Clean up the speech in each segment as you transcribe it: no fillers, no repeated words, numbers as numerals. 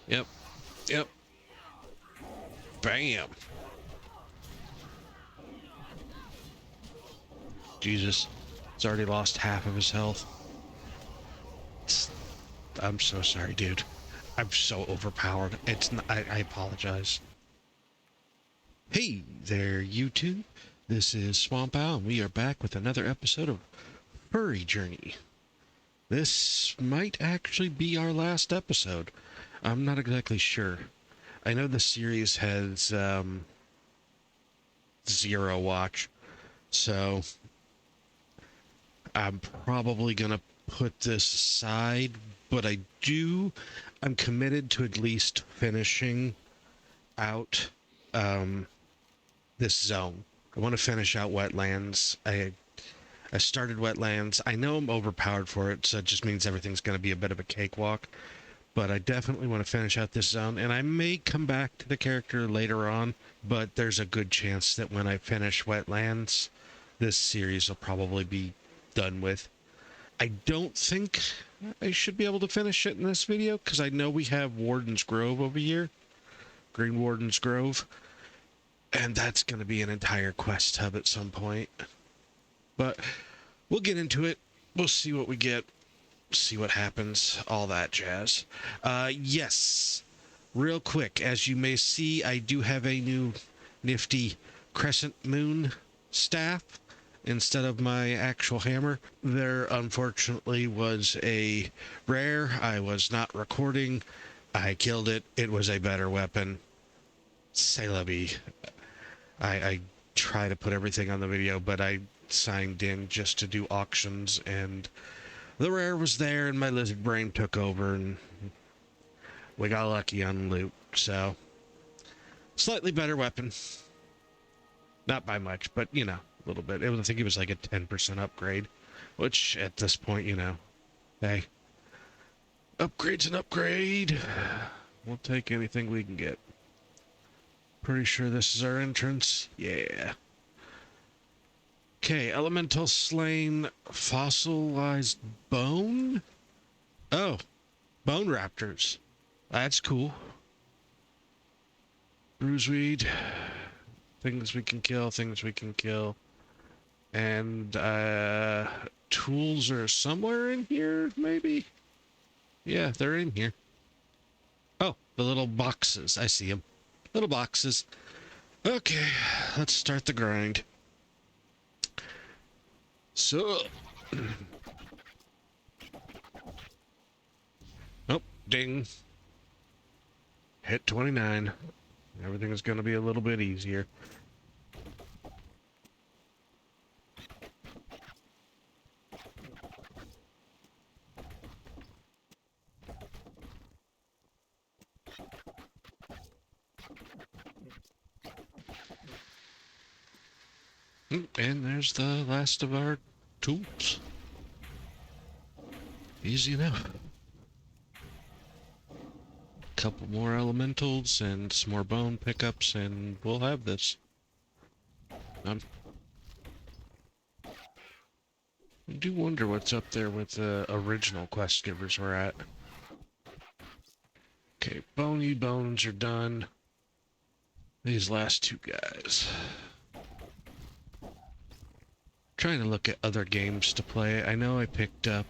Yep. Yep. Bam. Jesus. He's already lost half of his health. I'm so sorry, dude. I'm so overpowered. It's not, I apologize. Hey there, YouTube. This is SwOwlTV, and we are back with another episode of Furry Journey. This might actually be our last episode. I'm not exactly sure. I know the series has zero watch, so I'm probably gonna put this aside, but I'm committed to at least finishing out this zone. I want to finish out Wetlands. I started Wetlands. I know I'm overpowered for it, so it just means everything's going to be a bit of a cakewalk. But I definitely want to finish out this zone, and I may come back to the character later on, but there's a good chance that when I finish Wetlands, this series will probably be done with. I don't think I should be able to finish it in this video, because I know we have Warden's Grove over here. Green Warden's Grove. And that's going to be an entire quest hub at some point. But we'll get into it. We'll see what we get. See what happens. All that jazz. Yes. Real quick, as you may see, I do have a new nifty crescent moon staff instead of my actual hammer. There unfortunately was a rare. I was not recording. I killed it. It was a better weapon. C'est la vie. I try to put everything on the video, but I signed in just to do auctions, and the rare was there, and my lizard brain took over, and we got lucky on loot. So, slightly better weapon. Not by much, but, you know, a little bit. I think it was like a 10% upgrade, which at this point, you know, hey, upgrade's an upgrade. We'll take anything we can get. Pretty sure this is our entrance. Yeah. Okay, elemental slain fossilized bone? Oh, bone raptors. That's cool. Bruiseweed. Things we can kill, things we can kill. And, tools are somewhere in here, maybe? Yeah, they're in here. Oh, the little boxes. I see them. Little boxes. Okay, let's start the grind. So... oh, ding. Hit 29. Everything is going to be a little bit easier. And there's the last of our tools. Easy enough. Couple more elementals and some more bone pickups, and we'll have this. I do wonder what's up there with the original quest givers we're at. Okay, bony bones are done. These last two guys. Trying to look at other games to play. I know I picked up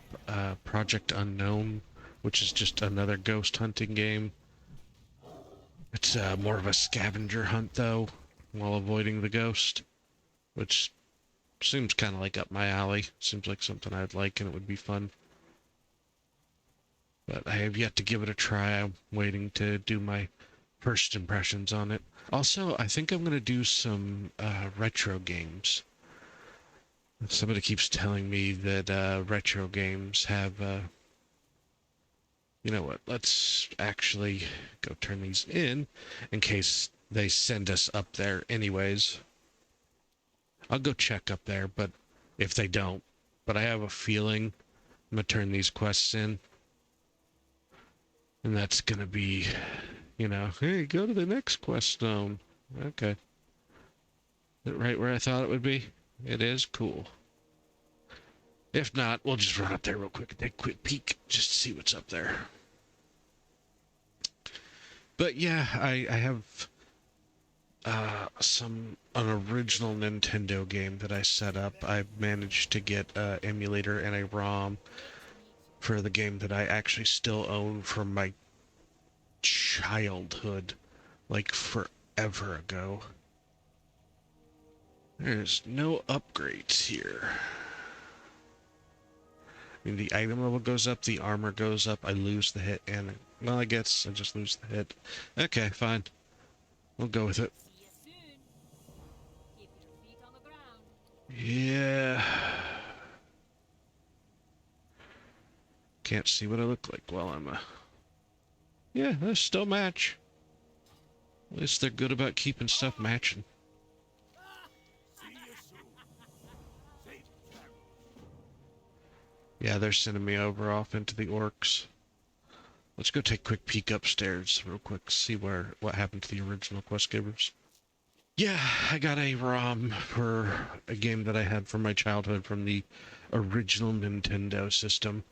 Project Unknown, which is just another ghost hunting game. It's more of a scavenger hunt, though, while avoiding the ghost, which seems kind of like up my alley. Seems like something I'd like, and it would be fun. But I have yet to give it a try. I'm waiting to do my first impressions on it. Also, I think I'm going to do some retro games. Somebody keeps telling me that retro games have... you know what? Let's actually go turn these in case they send us up there anyways. I'll go check up there, but if they don't. But I have a feeling I'm going to turn these quests in. And that's going to be, you know, hey, go to the next quest zone. Okay. Is it right where I thought it would be? It is? Cool. If not, we'll just run up there real quick and take a quick peek just to see what's up there. But yeah, I have an original Nintendo game that I set up. I managed to get an emulator and a ROM for the game that I actually still own from my childhood, like forever ago. There's no upgrades here. I mean, the item level goes up, the armor goes up, I lose the hit, and, well, I guess I just lose the hit. Okay, fine. We'll go with it. Yeah. Can't see what I look like while I'm Yeah, they still match. At least they're good about keeping stuff matching. Yeah, they're sending me over off into the orcs. Let's go take a quick peek upstairs real quick, see what happened to the original quest givers. Yeah, I got a ROM for a game that I had from my childhood from the original Nintendo system.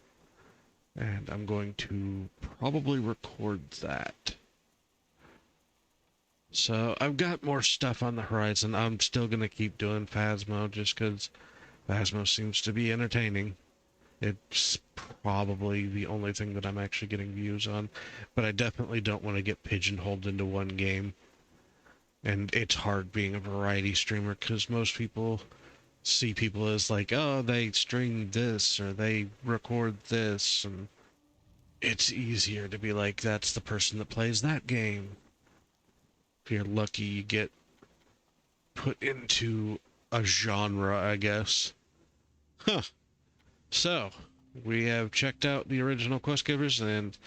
And I'm going to probably record that. So I've got more stuff on the horizon. I'm still going to keep doing Phasmo just because Phasmo seems to be entertaining. It's probably the only thing that I'm actually getting views on. But I definitely don't want to get pigeonholed into one game. And it's hard being a variety streamer because most people see people as like, oh, they stream this or they record this. And it's easier to be like, that's the person that plays that game. If you're lucky, you get put into a genre, I guess. Huh. So, we have checked out the original quest givers, and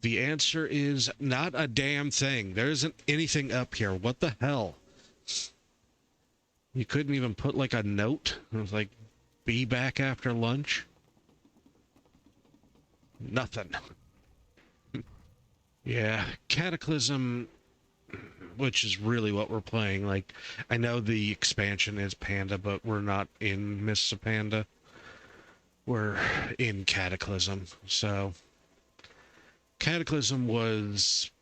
the answer is not a damn thing. There isn't anything up here. What the hell? You couldn't even put like a note? It was like, be back after lunch? Nothing. Yeah, Cataclysm, which is really what we're playing. Like, I know the expansion is Panda, but we're not in Mist of Panda. We're in Cataclysm. So, Cataclysm was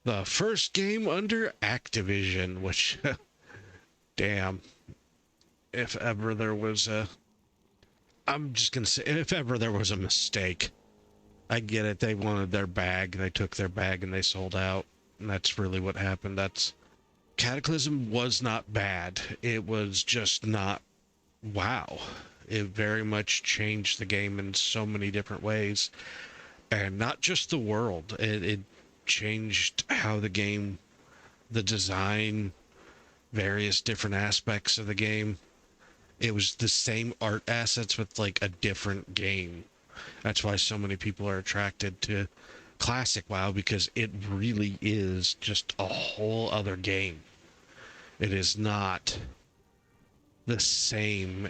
the first game under Activision, which, damn, if ever there was a... I'm just going to say, if ever there was a mistake. I get it. They wanted their bag. They took their bag and they sold out. And that's really what happened. Cataclysm was not bad. It was just not wow. It very much changed the game in so many different ways. And not just the world. It changed how the game, the design, various different aspects of the game. It was the same art assets with like a different game. That's why so many people are attracted to Classic WoW, because it really is just a whole other game. It is not the same.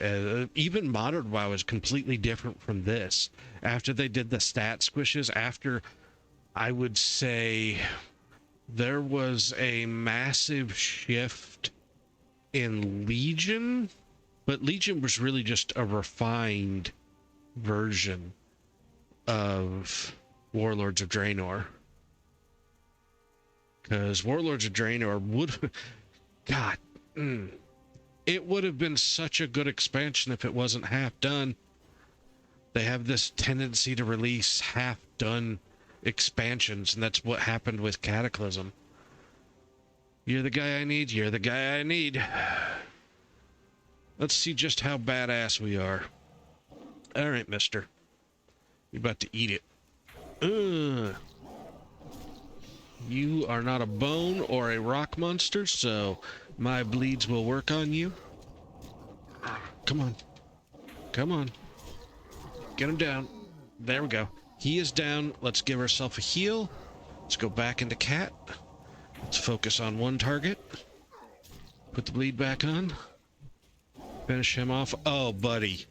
Even Modern WoW is completely different from this. After they did the stat squishes, after, I would say, there was a massive shift in Legion, but Legion was really just a refined version of Warlords of Draenor. Because Warlords of Draenor would... God, it would have been such a good expansion if it wasn't half done. They have this tendency to release half-done expansions, and that's what happened with Cataclysm. You're the guy I need, you're the guy I need. Let's see just how badass we are. Alright, mister. You're about to eat it. You are not a bone or a rock monster, so my bleeds will work on you. Come on. Come on. Get him down. There we go. He is down. Let's give ourselves a heal. Let's go back into cat. Let's focus on one target. Put the bleed back on. Finish him off. Oh, buddy.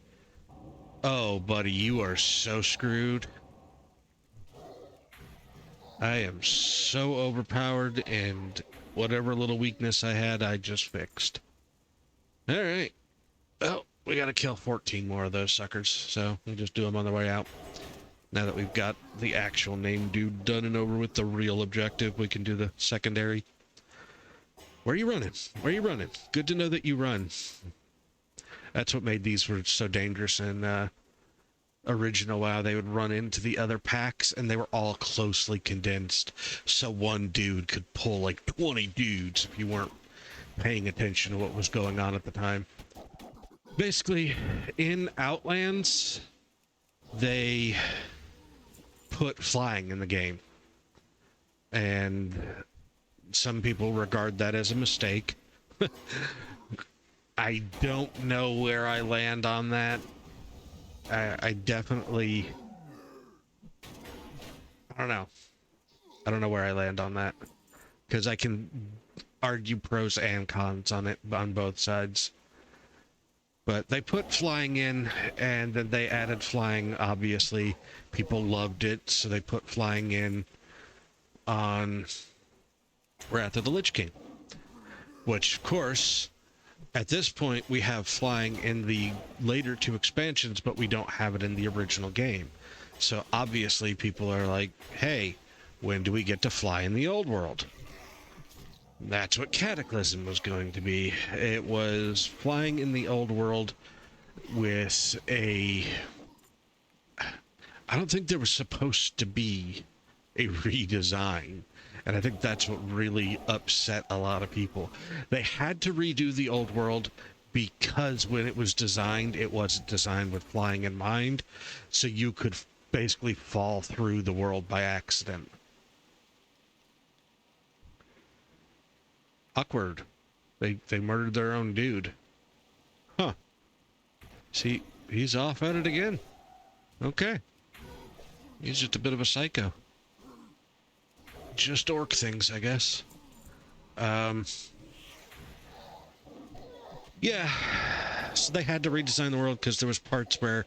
Oh, buddy, you are so screwed. I am so overpowered, and whatever little weakness I had, I just fixed. Alright. Well, we gotta kill 14 more of those suckers, so we'll just do them on the way out. Now that we've got the actual name dude done and over with, the real objective, we can do the secondary. Where are you running? Where are you running? Good to know that you run. That's what made these were so dangerous in original WoW. They would run into the other packs, and they were all closely condensed. So one dude could pull like 20 dudes if you weren't paying attention to what was going on at the time. Basically, in Outlands, they put flying in the game. And some people regard that as a mistake. I don't know where I land on that. I definitely... I don't know. I don't know where I land on that. Because I can argue pros and cons on it, on both sides. But they put flying in, and then they added flying, obviously. People loved it, so they put flying in on Wrath of the Lich King. Which, of course, at this point, we have flying in the later 2 expansions, but we don't have it in the original game. So, obviously, people are like, hey, when do we get to fly in the old world? That's what Cataclysm was going to be. It was flying in the old world with a... I don't think there was supposed to be a redesign. And I think that's what really upset a lot of people. They had to redo the old world because when it was designed, it wasn't designed with flying in mind. So you could basically fall through the world by accident. Awkward. They murdered their own dude. Huh. See, he's off at it again. Okay. He's just a bit of a psycho. Just orc things, I guess. Yeah. So they had to redesign the world because there was parts where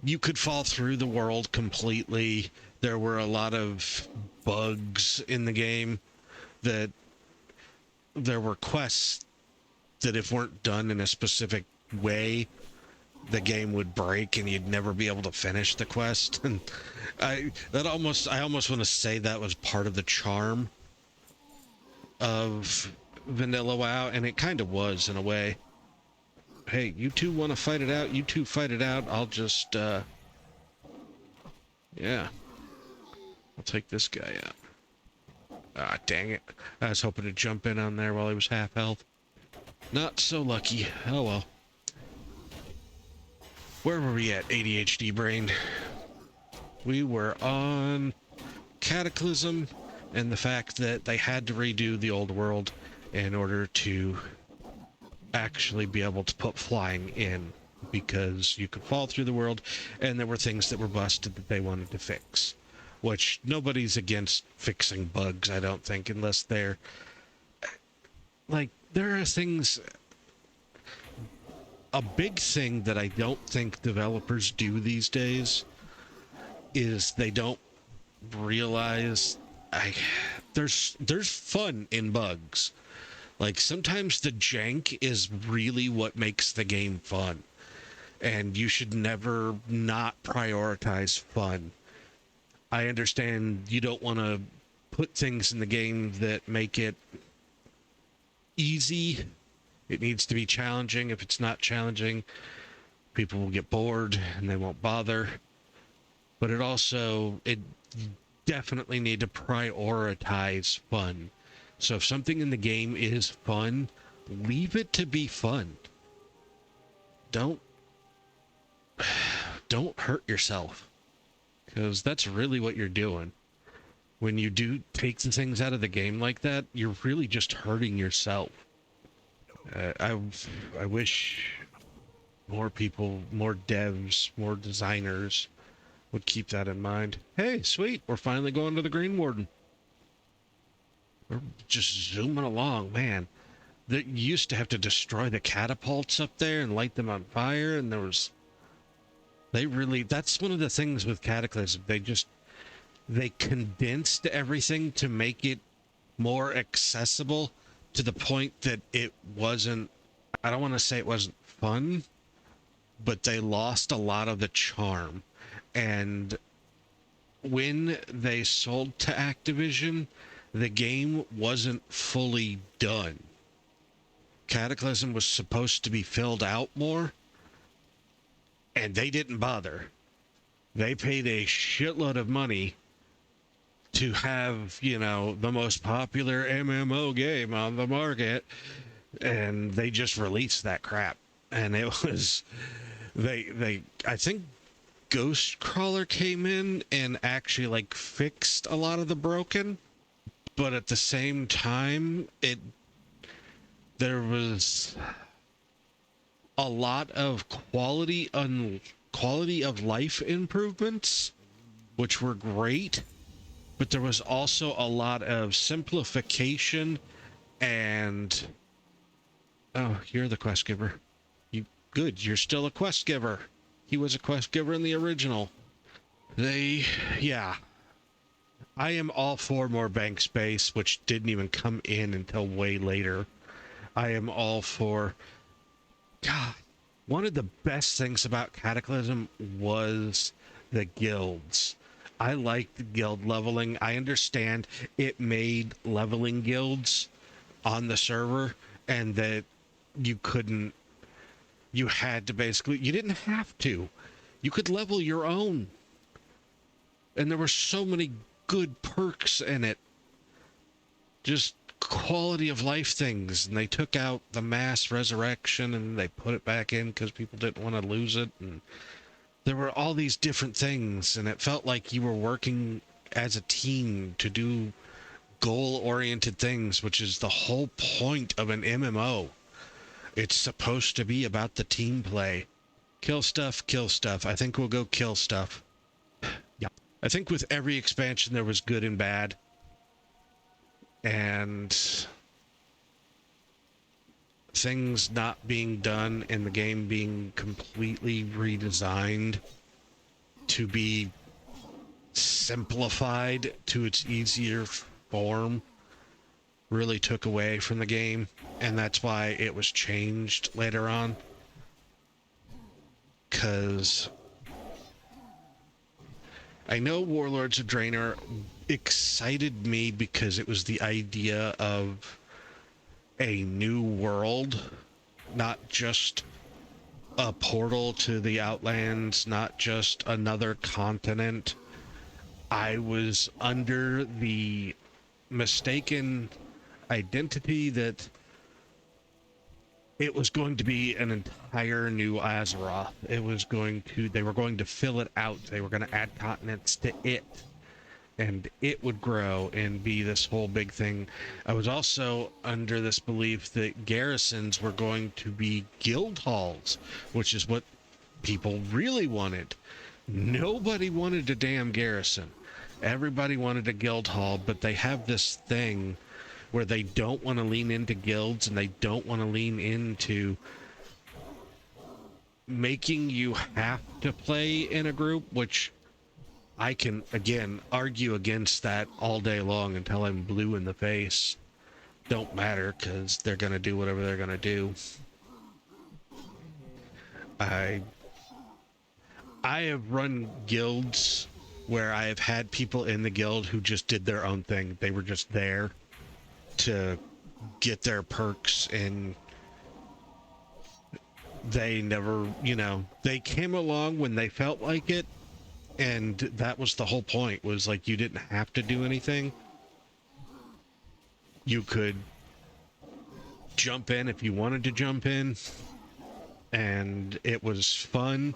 you could fall through the world completely. There were a lot of bugs in the game that there were quests that if weren't done in a specific way, the game would break and you'd never be able to finish the quest. And I almost want to say that was part of the charm of vanilla WoW, and it kind of was in a way. Hey, you two want to fight it out? You two fight it out. I'll just yeah, I'll take this guy out. Ah, dang it. I was hoping to jump in on there while he was half health. Not so lucky. Oh well. Where were we at, ADHD brain? We were on Cataclysm and the fact that they had to redo the old world in order to actually be able to put flying in, because you could fall through the world and there were things that were busted that they wanted to fix. Which nobody's against fixing bugs, I don't think, unless they're... Like, there are things... A big thing that I don't think developers do these days is they don't realize there's fun in bugs. Like, sometimes the jank is really what makes the game fun. And you should never not prioritize fun. I understand you don't want to put things in the game that make it easy. It needs to be challenging. If it's not challenging, people will get bored and they won't bother. But it definitely need to prioritize fun. So if something in the game is fun, leave it to be fun. Don't hurt yourself, because that's really what you're doing. When you do take the things out of the game like that, you're really just hurting yourself. I wish more people, more devs, more designers would keep that in mind. Hey, sweet, we're finally going to the Green Warden. We're just zooming along, man. You used to have to destroy the catapults up there and light them on fire, and that's one of the things with Cataclysm. They condensed everything to make it more accessible, to the point that it wasn't, I don't want to say it wasn't fun, but they lost a lot of the charm. And when they sold to Activision, the game wasn't fully done. Cataclysm was supposed to be filled out more, and they didn't bother. They paid a shitload of money to have, the most popular MMO game on the market, and they just released that crap. And it was, I think Ghostcrawler came in and actually like fixed a lot of the broken, but at the same time, there was a lot of quality of life improvements, which were great, but there was also a lot of simplification and you're the quest giver. You're still a quest giver. He was a quest giver in the original. Yeah. I am all for more bank space, which didn't even come in until way later. I am all for... God, one of the best things about Cataclysm was the guilds. I liked guild leveling. I understand it made leveling guilds on the server, and that you didn't have to. You could level your own. And there were so many good perks in it. Just quality of life things. And they took out the mass resurrection and they put it back in because people didn't want to lose it. And there were all these different things. And it felt like you were working as a team to do goal-oriented things, which is the whole point of an MMO. It's supposed to be about the team play. Kill stuff, kill stuff. I think we'll go kill stuff. Yeah. I think with every expansion there was good and bad. And things not being done and the game being completely redesigned to be simplified to its easier form really took away from the game, and that's why it was changed later on. Because I know Warlords of Draenor excited me because it was the idea of a new world, not just a portal to the Outlands, not just another continent. I was under the mistaken identity that it was going to be an entire new Azeroth. They were going to fill it out. They were going to add continents to it, and it would grow and be this whole big thing. I was also under this belief that garrisons were going to be guild halls, which is what people really wanted. Nobody wanted a damn garrison. Everybody wanted a guild hall, but they have this thing where they don't want to lean into guilds, and they don't want to lean into making you have to play in a group, which I can, again, argue against that all day long until I'm blue in the face. Don't matter, because they're going to do whatever they're going to do. I have run guilds where I have had people in the guild who just did their own thing. They were just there to get their perks, and they never, they came along when they felt like it, and that was the whole point, was like, you didn't have to do anything. You could jump in if you wanted to jump in, and it was fun,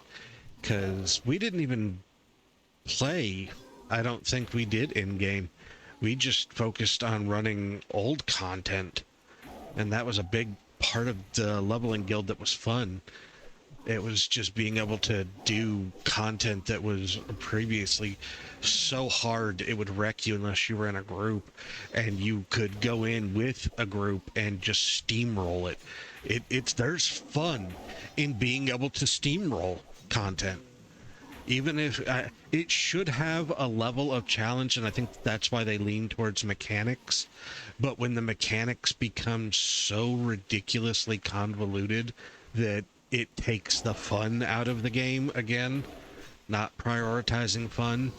because we didn't even play, I don't think we did in-game. We just focused on running old content, and that was a big part of the leveling guild that was fun. It was just being able to do content that was previously so hard it would wreck you unless you were in a group, and you could go in with a group and just steamroll it. There's fun in being able to steamroll content. Even if it should have a level of challenge, and I think that's why they lean towards mechanics. But when the mechanics become so ridiculously convoluted that it takes the fun out of the game again, not prioritizing fun,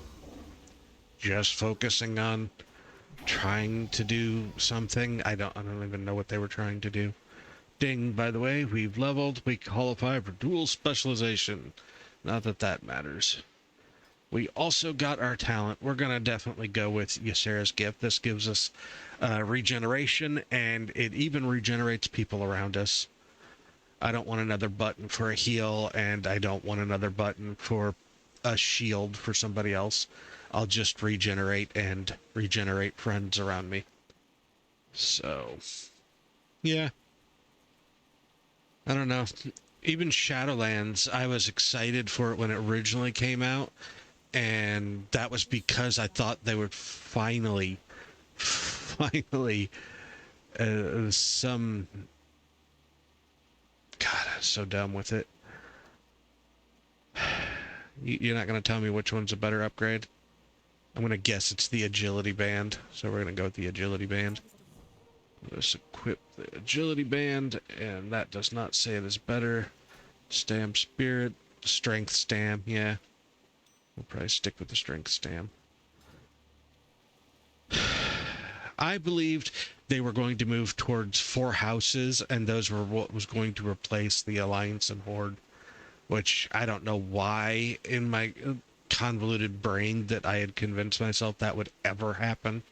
just focusing on trying to do something. I don't even know what they were trying to do. Ding, by the way, we've leveled. We qualify for dual specialization. Not that that matters. We also got our talent. We're going to definitely go with Ysera's gift. This gives us regeneration, and it even regenerates people around us. I don't want another button for a heal, and I don't want another button for a shield for somebody else. I'll just regenerate and regenerate friends around me. So, yeah. I don't know. Even Shadowlands, I was excited for it when it originally came out, and that was because I thought they would finally, some... God, I'm so dumb with it. You're not going to tell me which one's a better upgrade? I'm going to guess it's the agility band, so we're going to go with the agility band. Let's equip the agility band, and that does not say it is better. Stam spirit, strength stam, yeah. We'll probably stick with the strength stam. I believed they were going to move towards 4 houses, and those were what was going to replace the Alliance and Horde, which I don't know why in my convoluted brain that I had convinced myself that would ever happen.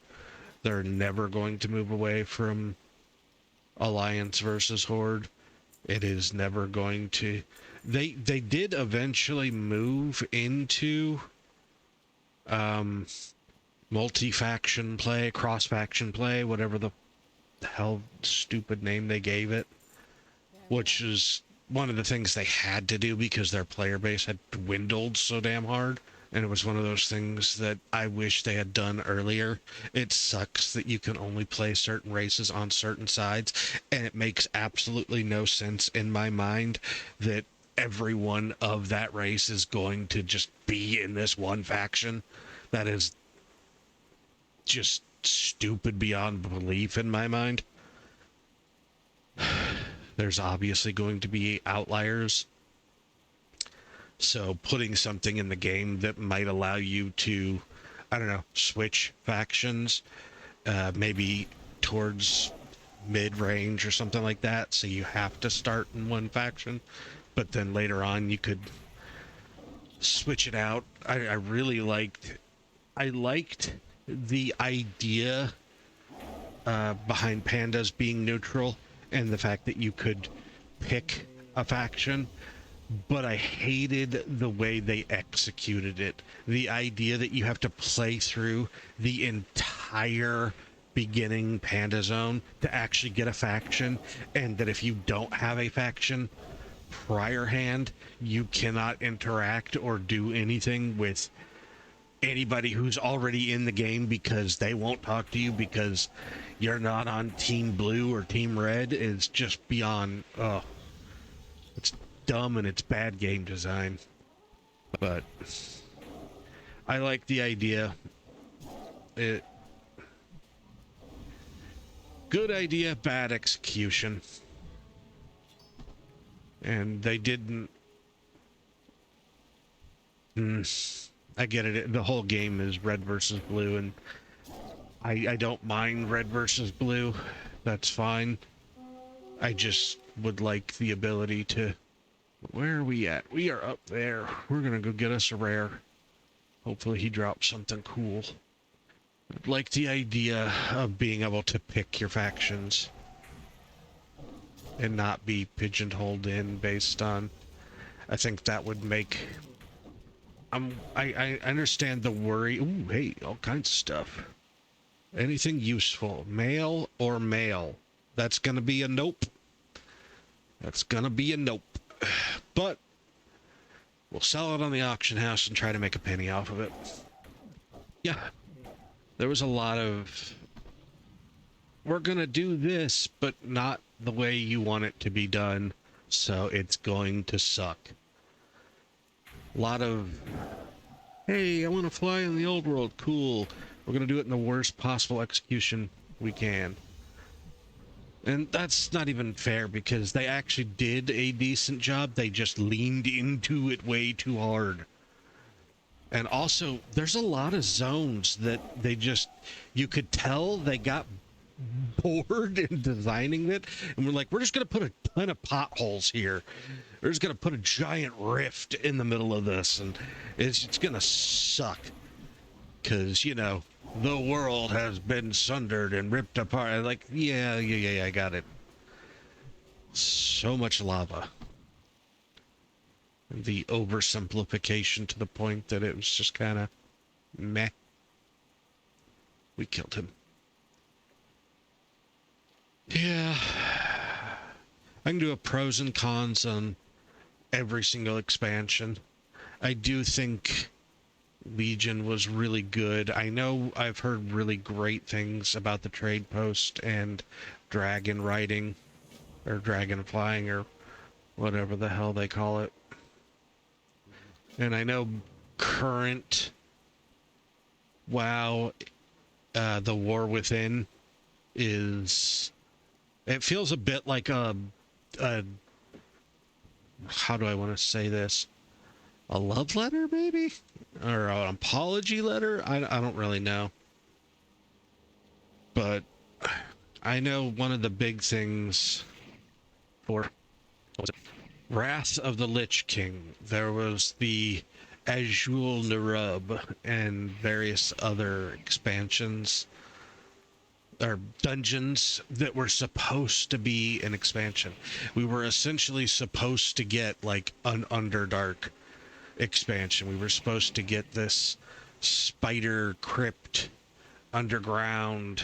They're never going to move away from Alliance versus Horde. It is never going to... They did eventually move into multi-faction play, cross-faction play, whatever the hell stupid name they gave it, which is one of the things they had to do because their player base had dwindled so damn hard. And it was one of those things that I wish they had done earlier. It sucks that you can only play certain races on certain sides, and it makes absolutely no sense in my mind that everyone of that race is going to just be in this one faction. That is just stupid beyond belief in my mind. There's obviously going to be outliers. So putting something in the game that might allow you to, I don't know, switch factions, maybe towards mid-range or something like that, so you have to start in one faction, but then later on you could switch it out. I really liked the idea behind pandas being neutral and the fact that you could pick a faction. But I hated the way they executed it. The idea that you have to play through the entire beginning Panda Zone to actually get a faction, and that if you don't have a faction prior hand, you cannot interact or do anything with anybody who's already in the game because they won't talk to you because you're not on Team Blue or Team Red is just beyond... it's dumb and it's bad game design. But I like the idea. Good idea, bad execution. And they didn't... I get it. The whole game is red versus blue, and I don't mind red versus blue. That's fine. I just would like the ability to... Where are we at? We are up there. We're gonna go get us a rare. Hopefully he drops something cool. I'd like the idea of being able to pick your factions and not be pigeonholed in based on... I think that would make... I understand the worry. Ooh, hey, all kinds of stuff. Anything useful. Male or male? That's gonna be a nope. That's gonna be a nope. But we'll sell it on the auction house and try to make a penny off of it. Yeah. There was a lot of... We're gonna do this, but not the way you want it to be done, so it's going to suck. A lot of... Hey, I want to fly in the old world. Cool. We're gonna do it in the worst possible execution we can. And that's not even fair because they actually did a decent job. They just leaned into it way too hard. And also, there's a lot of zones that you could tell they got bored in designing it. And we're like, we're just going to put a ton of potholes here. We're just going to put a giant rift in the middle of this. And it's going to suck. Because, the world has been sundered and ripped apart. I'm like, yeah, I got it. So much lava. The oversimplification to the point that it was just kind of meh. We killed him. Yeah. I can do a pros and cons on every single expansion. I do think Legion was really good. I know I've heard really great things about the trade post and dragon riding, or dragon flying, or whatever the hell they call it. And I know current WoW, the War Within is... It feels a bit like a how do I want to say this? A love letter, maybe? Or an apology letter? I don't really know. But I know one of the big things for... What was it? Wrath of the Lich King. There was the Azul Nerub and various other expansions or dungeons that were supposed to be an expansion. We were essentially supposed to get like an Underdark expansion. We were supposed to get this spider crypt underground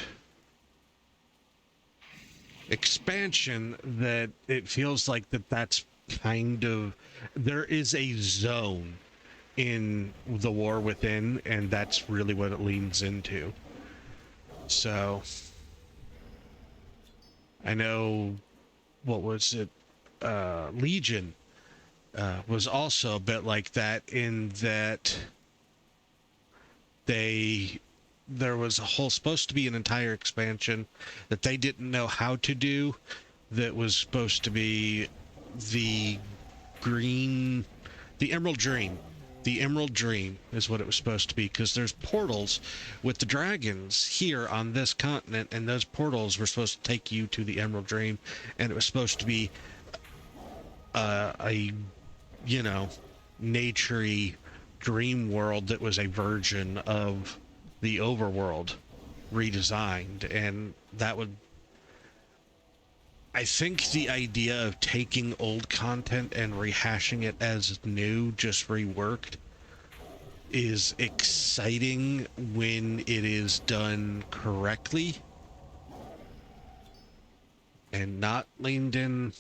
expansion that it feels like that's kind of... There is a zone in the War Within, and that's really what it leans into. So I know, what was it? Legion was also a bit like that, in that there was a whole supposed to be an entire expansion that they didn't know how to do, that was supposed to be the Emerald Dream. The Emerald Dream is what it was supposed to be, because there's portals with the dragons here on this continent, and those portals were supposed to take you to the Emerald Dream, and it was supposed to be a naturey dream world that was a version of the overworld redesigned. And that would... I think the idea of taking old content and rehashing it as new, just reworked, is exciting when it is done correctly and not leaned in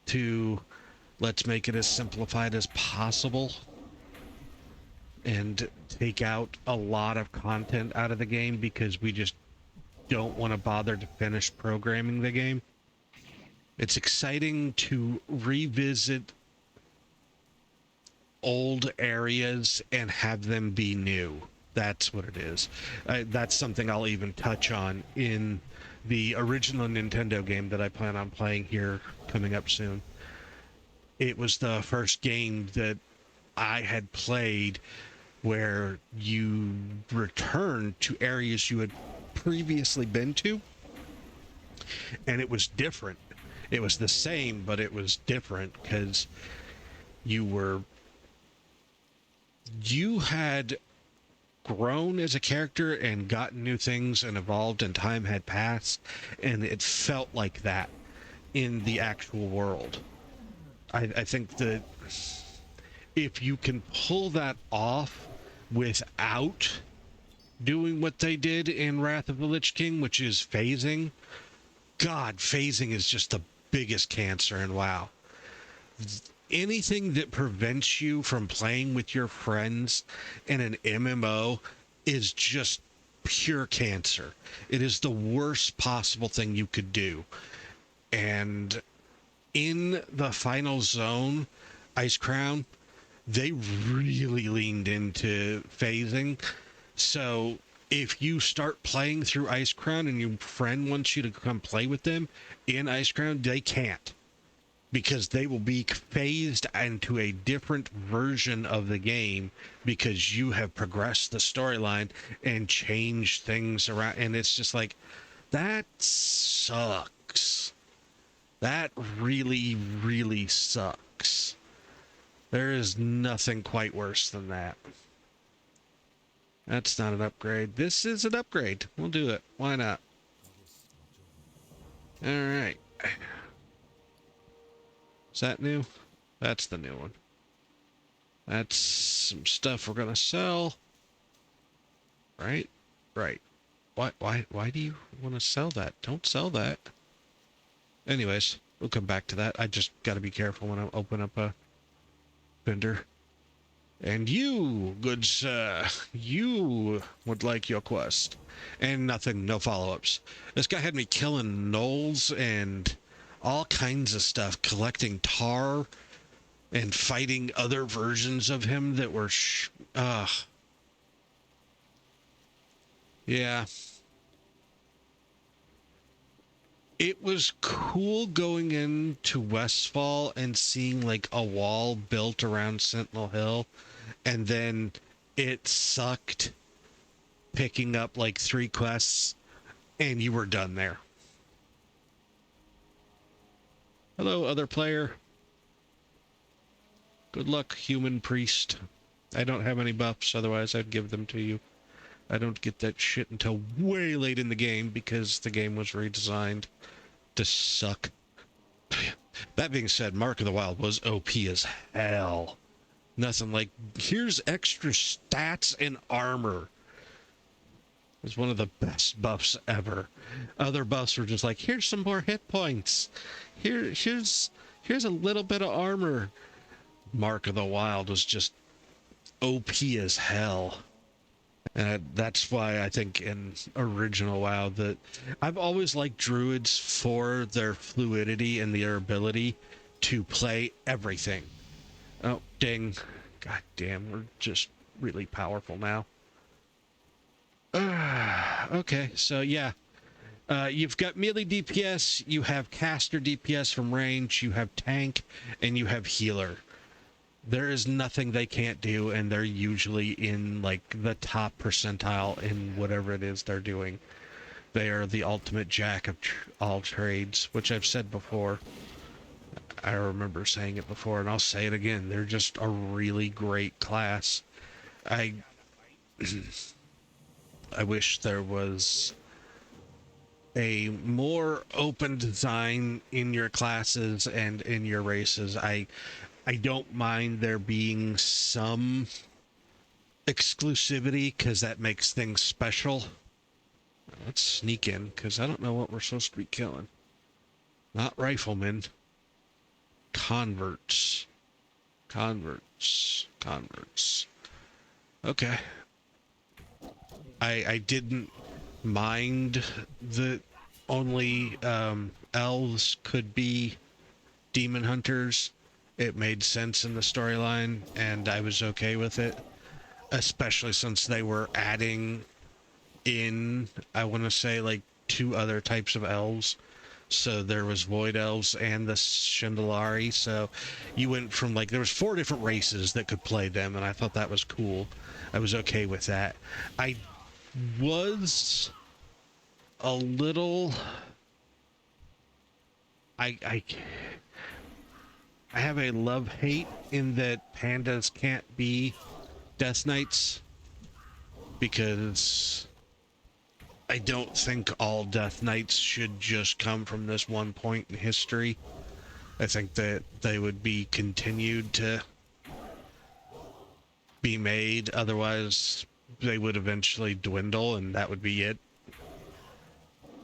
to let's make it as simplified as possible and take out a lot of content out of the game because we just don't want to bother to finish programming the game. It's exciting to revisit old areas and have them be new. That's what it is. That's something I'll even touch on in the original Nintendo game that I plan on playing here coming up soon. It was the first game that I had played where you return to areas you had previously been to, and it was different. It was the same, but it was different because you had grown as a character and gotten new things and evolved, and time had passed, and it felt like that in the actual world. I think that if you can pull that off without doing what they did in Wrath of the Lich King, which is phasing. God, phasing is just the biggest cancer in WoW. Anything that prevents you from playing with your friends in an MMO is just pure cancer. It is the worst possible thing you could do. And in the final zone, Ice Crown, they really leaned into phasing. So if you start playing through Ice Crown and your friend wants you to come play with them in Ice Crown, they can't. because they will be phased into a different version of the game because you have progressed the storyline and changed things around. And it's just like, that sucks. That really, really sucks. There is nothing quite worse than that. That's not an upgrade. This is an upgrade. We'll do it. Why not? All right. Is that new? That's the new one. That's some stuff we're gonna sell. Right? Right. Why do you want to sell that? Don't sell that. Anyways, we'll come back to that. I just gotta be careful when I open up a vendor. And you, good sir, you would like your quest. And nothing, no follow-ups. This guy had me killing gnolls and all kinds of stuff, collecting tar and fighting other versions of him that were yeah. It was cool going into Westfall and seeing like a wall built around Sentinel Hill, and then it sucked picking up like 3 quests and you were done there. Hello, other player. Good luck, human priest. I don't have any buffs, otherwise I'd give them to you. I don't get that shit until way late in the game because the game was redesigned to suck. That being said, Mark of the Wild was OP as hell. Nothing like, here's extra stats and armor. It was one of the best buffs ever. Other buffs were just like, here's some more hit points. Here's a little bit of armor. Mark of the Wild was just OP as hell. And that's why I think in original WoW that I've always liked druids for their fluidity and their ability to play everything. Oh, ding. God damn, we're just really powerful now. Okay, so yeah. You've got melee DPS, you have caster DPS from range, you have tank, and you have healer. There is nothing they can't do, and they're usually in like the top percentile in whatever it is they're doing. They are the ultimate jack of all trades, which I've said before. I remember saying it before, and I'll say it again. They're just a really great class. I wish there was a more open design in your classes and in your races. I don't mind there being some exclusivity because that makes things special. Let's sneak in because I don't know what we're supposed to be killing. Not riflemen. Converts. Converts. Okay. I didn't mind that only elves could be demon hunters. It made sense in the storyline, and I was okay with it, especially since they were adding in, I want to say, like 2 other types of elves. So there was void elves and the Shindelari. So you went from like, there was 4 different races that could play them, and I thought that was cool. I was okay with that. I was a little, I have a love-hate in that pandas can't be Death Knights, because I don't think all Death Knights should just come from this one point in history. I think that they would be continued to be made, otherwise they would eventually dwindle and that would be it.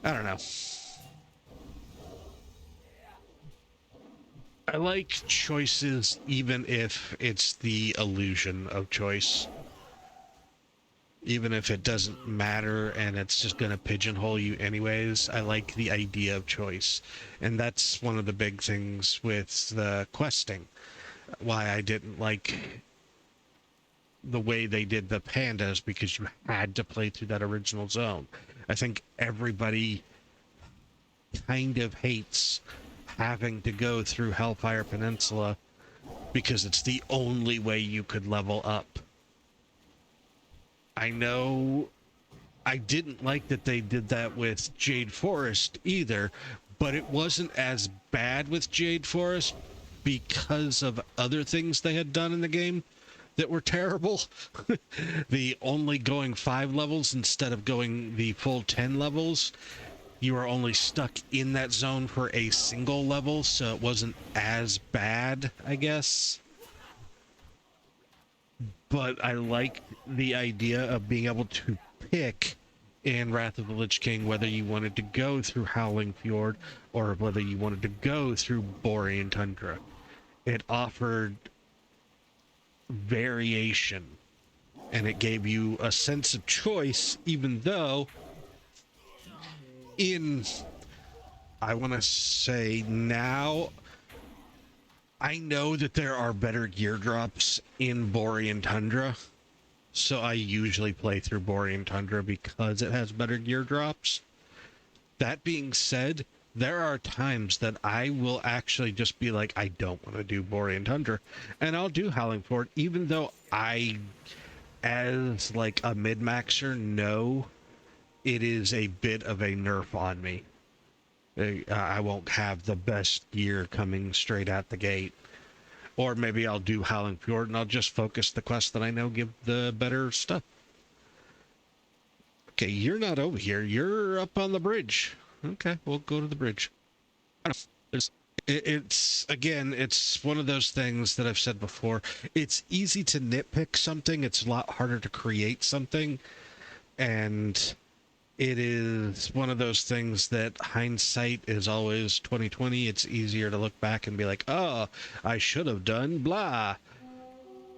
I don't know. I like choices even if it's the illusion of choice. Even if it doesn't matter and it's just going to pigeonhole you anyways, I like the idea of choice. And that's one of the big things with the questing. Why I didn't like the way they did the pandas, because you had to play through that original zone. I think everybody kind of hates having to go through Hellfire Peninsula because it's the only way you could level up. I know I didn't like that they did that with Jade Forest either, but it wasn't as bad with Jade Forest because of other things they had done in the game that were terrible. The only going 5 levels instead of going the full 10 levels. You were only stuck in that zone for a single level, so it wasn't as bad, I guess. But I like the idea of being able to pick in Wrath of the Lich King whether you wanted to go through Howling Fjord or whether you wanted to go through Borean Tundra. It offered variation, and it gave you a sense of choice, even though I want to say now, I know that there are better gear drops in Borean Tundra, so I usually play through Borean Tundra because it has better gear drops. That being said, there are times that I will actually just be like, I don't want to do Borean Tundra, and I'll do Howling Fjord, even though I, as like a mid-maxer, know it is a bit of a nerf on me. I won't have the best gear coming straight out the gate. Or maybe I'll do Howling Fjord and I'll just focus the quests that I know give the better stuff. Okay, you're not over here. You're up on the bridge. Okay, we'll go to the bridge. It's one of those things that I've said before. It's easy to nitpick something. It's a lot harder to create something. And it is one of those things that hindsight is always 20/20. It's easier to look back and be like, oh, I should have done blah.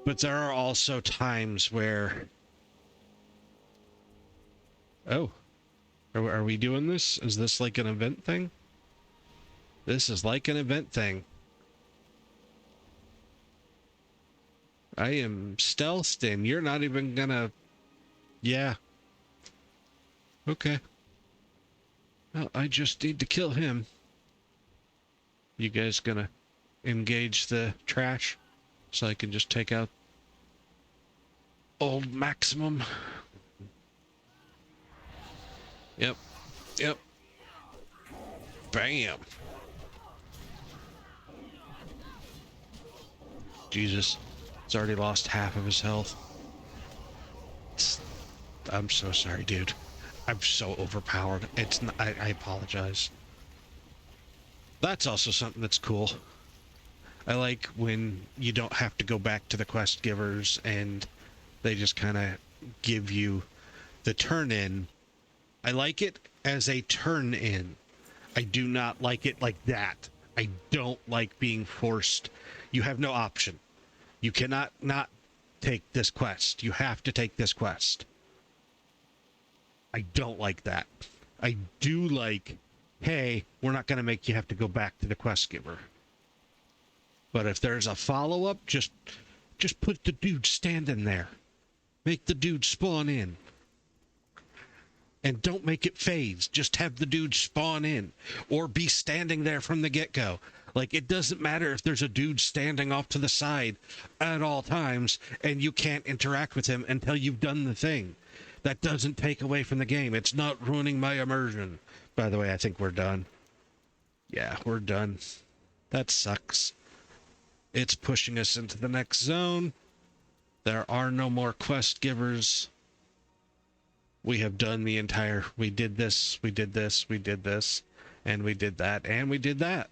But there are also times where, oh, are we doing this? Is this like an event thing? This is like an event thing. I am stealthed and you're not even gonna... Yeah. Okay. Well, I just need to kill him. You guys gonna engage the trash so I can just take out old Maximum? Yep. Yep. Bam. Jesus. It's already lost half of his health. I'm so sorry, dude. I'm so overpowered. It's not, I apologize. That's also something that's cool. I like when you don't have to go back to the quest givers and they just kind of give you the turn in. I like it as a turn in. I do not like it like that. I don't like being forced. You have no option. You cannot not take this quest. You have to take this quest. I don't like that. I do like, hey, we're not going to make you have to go back to the quest giver. But if there's a follow-up, just put the dude standing there. Make the dude spawn in. And don't make it phase. Just have the dude spawn in. Or be standing there from the get-go. Like, it doesn't matter if there's a dude standing off to the side at all times and you can't interact with him until you've done the thing. That doesn't take away from the game. It's not ruining my immersion. By the way, I think we're done. Yeah, we're done. That sucks. It's pushing us into the next zone. There are no more quest givers. We have done the entire... We did this, we did this, we did this, and we did that, and we did that.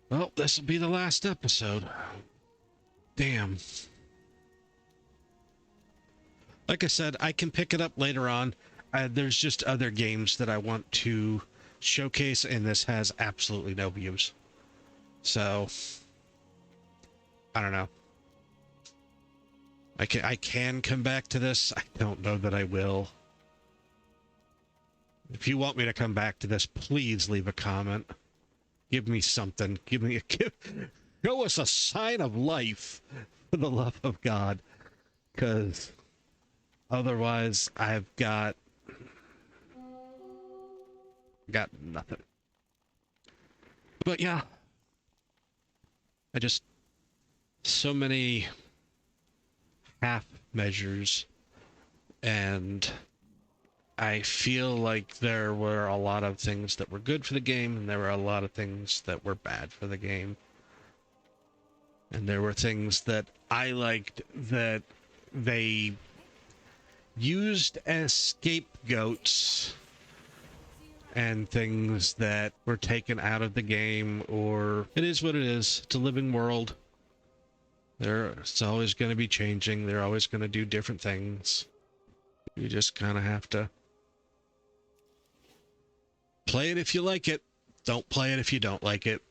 Well, this will be the last episode. Damn. Like I said, I can pick it up later on. There's just other games that I want to showcase, and this has absolutely no views. So, I don't know. I can come back to this. I don't know that I will. If you want me to come back to this, please leave a comment. Give me something. Show us a sign of life, for the love of God. Because otherwise, I've got Got nothing. But yeah, I just, so many half measures, and I feel like there were a lot of things that were good for the game, and there were a lot of things that were bad for the game. And there were things that I liked that they used as scapegoats, and things that were taken out of the game, or it is what it is. It's a living world. It's always going to be changing. They're always going to do different things. You just kind of have to play it if you like it. Don't play it if you don't like it.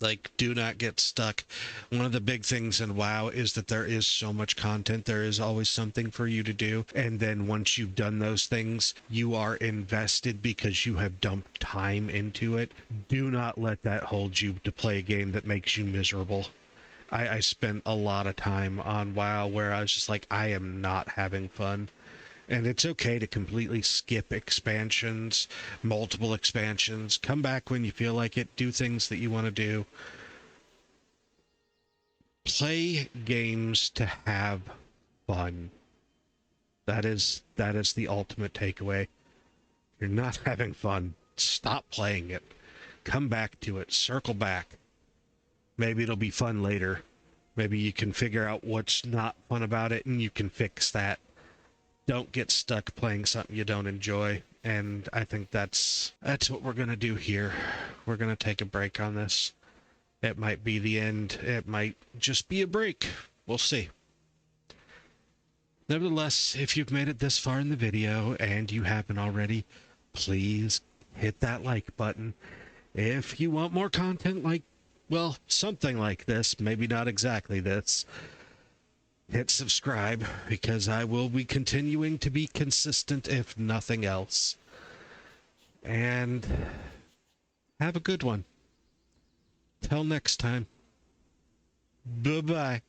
Like, do not get stuck. One of the big things in WoW is that there is so much content. There is always something for you to do. And then once you've done those things, you are invested because you have dumped time into it. Do not let that hold you to play a game that makes you miserable. I spent a lot of time on WoW where I was just like, I am not having fun. And it's okay to completely skip expansions, multiple expansions. Come back when you feel like it. Do things that you want to do. Play games to have fun. That is the ultimate takeaway. You're not having fun. Stop playing it. Come back to it. Circle back. Maybe it'll be fun later. Maybe you can figure out what's not fun about it and you can fix that. Don't get stuck playing something you don't enjoy. And I think that's what we're going to do here. We're going to take a break on this. It might be the end. It might just be a break. We'll see. Nevertheless, if you've made it this far in the video and you haven't already, please hit that like button. If you want more content like, well, something like this, maybe not exactly this, hit subscribe, because I will be continuing to be consistent if nothing else. And have a good one. Till next time. Bye-bye.